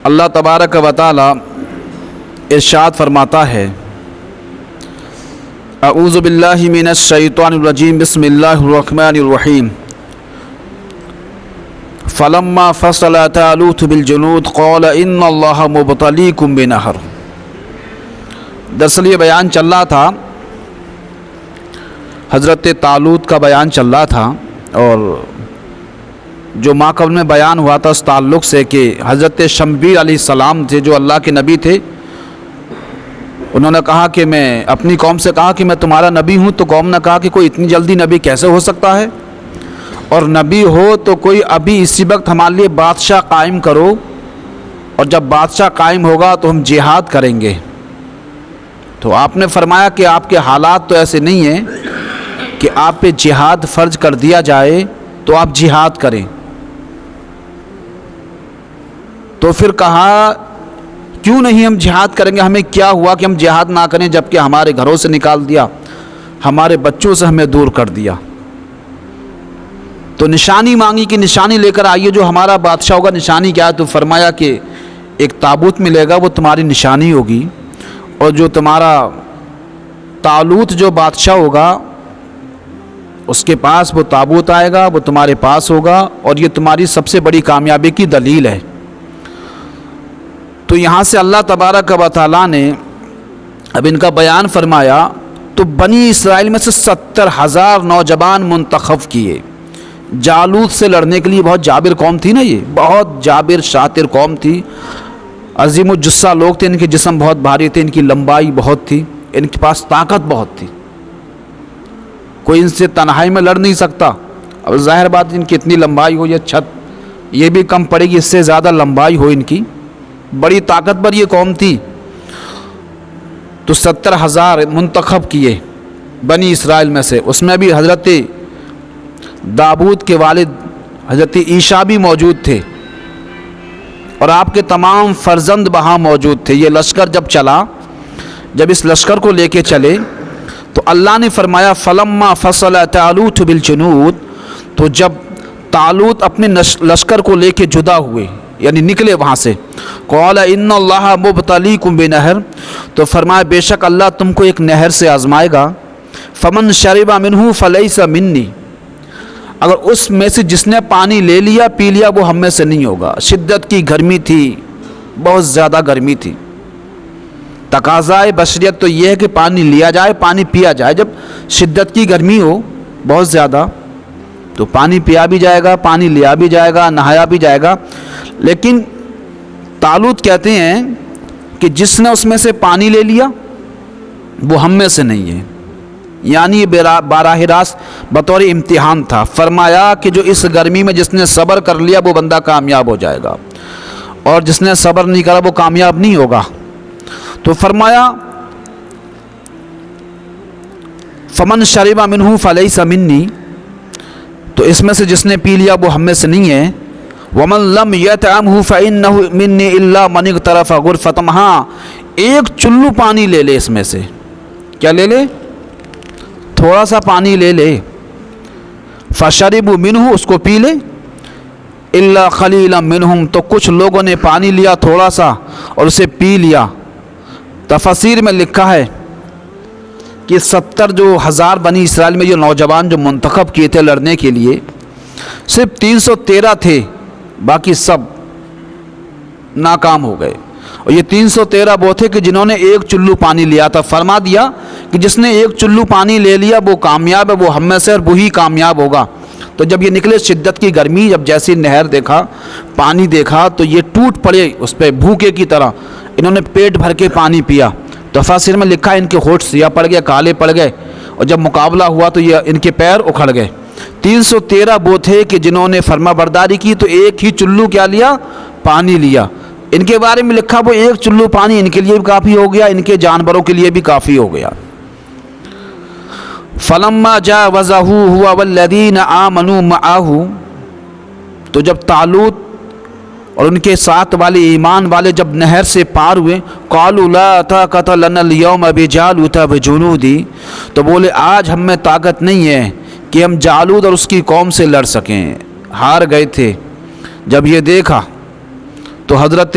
اللہ تبارک و تعالی ارشاد فرماتا ہے، اعوذ باللہ من الشیطان الرجیم، بسم اللہ الرحمن الرحیم۔ فلما فصل طالوت بالجنود قال ان اللہ مبتلیکم بنہر۔ دراصل یہ بیان چل رہا تھا، حضرت طالوت کا بیان چل رہا تھا، اور جو ماقبل میں بیان ہوا تھا اس تعلق سے کہ حضرت شمبیر علیہ السلام تھے جو اللہ کے نبی تھے، انہوں نے کہا کہ میں اپنی قوم سے کہا کہ میں تمہارا نبی ہوں، تو قوم نے کہا کہ کوئی اتنی جلدی نبی کیسے ہو سکتا ہے، اور نبی ہو تو کوئی ابھی اسی وقت ہمارے لیے بادشاہ قائم کرو، اور جب بادشاہ قائم ہوگا تو ہم جہاد کریں گے۔ تو آپ نے فرمایا کہ آپ کے حالات تو ایسے نہیں ہیں کہ آپ پہ جہاد فرض کر دیا جائے تو آپ جہاد کریں۔ تو پھر کہا کیوں نہیں ہم جہاد کریں گے، ہمیں کیا ہوا کہ ہم جہاد نہ کریں، جبکہ ہمارے گھروں سے نکال دیا، ہمارے بچوں سے ہمیں دور کر دیا۔ تو نشانی مانگی کہ نشانی لے کر آئیے، جو ہمارا بادشاہ ہوگا نشانی کیا ہے؟ تو فرمایا کہ ایک تابوت ملے گا، وہ تمہاری نشانی ہوگی، اور جو تمہارا طالوت جو بادشاہ ہوگا اس کے پاس وہ تابوت آئے گا، وہ تمہارے پاس ہوگا، اور یہ تمہاری سب سے بڑی کامیابی کی دلیل ہے۔ تو یہاں سے اللہ تبارک و تعالیٰ نے اب ان کا بیان فرمایا، تو بنی اسرائیل میں سے 70,000 نوجوان منتخب کیے جالوت سے لڑنے کے لیے۔ بہت جابر قوم تھی نا، یہ بہت جابر شاطر قوم تھی، عظیم الجثہ لوگ تھے، ان کے جسم بہت بھاری تھے، ان کی لمبائی بہت تھی، ان کے پاس طاقت بہت تھی، کوئی ان سے تنہائی میں لڑ نہیں سکتا۔ اب ظاہر بات ان کی اتنی لمبائی ہو، یہ چھت یہ بھی کم پڑے گی، اس سے زیادہ لمبائی ہو ان کی، بڑی طاقتور یہ قوم تھی۔ تو 70,000 منتخب کیے بنی اسرائیل میں سے، اس میں بھی حضرت داؤد کے والد حضرت عیسیٰ بھی موجود تھے، اور آپ کے تمام فرزند وہاں موجود تھے۔ یہ لشکر جب چلا، جب اس لشکر کو لے کے چلے تو اللہ نے فرمایا فلما فصل طالوت بالجنود، تو جب طالوت اپنے لشکر کو لے کے جدا ہوئے، یعنی نکلے وہاں سے، قال ان اللہ مبتلیکم بنہر، تو فرمایا بے شک اللہ تم کو ایک نہر سے آزمائے گا، فمن شرب منہ فلیس منی، اگر اس میں سے جس نے پانی لے لیا پی لیا وہ ہم میں سے نہیں ہوگا۔ شدت کی گرمی تھی، بہت زیادہ گرمی تھی، تقاضائے بشریت تو یہ ہے کہ پانی لیا جائے، پانی پیا جائے۔ جب شدت کی گرمی ہو بہت زیادہ تو پانی پیا بھی جائے گا، پانی لیا بھی جائے گا، نہایا بھی جائے گا، لیکن طالوت کہتے ہیں کہ جس نے اس میں سے پانی لے لیا وہ ہم میں سے نہیں ہے، یعنی یہ براہ راست بطور امتحان تھا۔ فرمایا کہ جو اس گرمی میں جس نے صبر کر لیا وہ بندہ کامیاب ہو جائے گا، اور جس نے صبر نہیں کرا وہ کامیاب نہیں ہوگا۔ تو فرمایا فمن شرب منہ فلیس منی، تو اس میں سے جس نے پی لیا وہ ہم میں سے نہیں ہے۔ ومن لم یطعمہ فانہ منی الا من اغترف غرفۃ، ہاں ایک چلو پانی لے لے، اس میں سے کیا لے لے؟ تھوڑا سا پانی لے لے، فشربوا منہ، اس کو پی لے، الا قلیلا منہم، تو کچھ لوگوں نے پانی لیا تھوڑا سا اور اسے پی لیا۔ تفسیر میں لکھا ہے کہ 70,000 بنی اسرائیل میں یہ نوجوان جو منتخب کیے تھے لڑنے کے لیے، صرف 313 تھے، باقی سب ناکام ہو گئے، اور یہ 313 وہ تھے کہ جنہوں نے ایک چلو پانی لیا تھا۔ فرما دیا کہ جس نے ایک چلو پانی لے لیا وہ کامیاب ہے، وہ ہم میں سے اور وہی کامیاب ہوگا۔ تو جب یہ نکلے شدت کی گرمی، جب جیسی نہر دیکھا، پانی دیکھا، تو یہ ٹوٹ پڑے اس پہ بھوکے کی طرح، انہوں نے پیٹ بھر کے پانی پیا۔ تفاسیر میں لکھا ہے ان کے ہونٹ سیاہ پڑ گئے، کالے پڑ گئے، اور جب مقابلہ ہوا تو یہ ان کے پیر اکھڑ گئے۔ 313 وہ تھے کہ جنہوں نے فرما برداری کی، تو ایک ہی چلو کیا لیا؟ پانی لیا۔ ان کے بارے میں لکھا وہ ایک چلو پانی ان کے لیے بھی کافی ہو گیا، ان کے جانوروں کے لیے بھی کافی ہو گیا۔ فلما جاوزہ ہوا والذین آمنوا معہ، تو جب طالوت اور ان کے ساتھ والے ایمان والے جب نہر سے پار ہوئے، قالوا لا طاقت لنا اليوم بجالوت وجنودی، تو بولے آج ہم میں طاقت نہیں ہے کہ ہم جالوت اور اس کی قوم سے لڑ سکیں، ہار گئے تھے۔ جب یہ دیکھا تو حضرت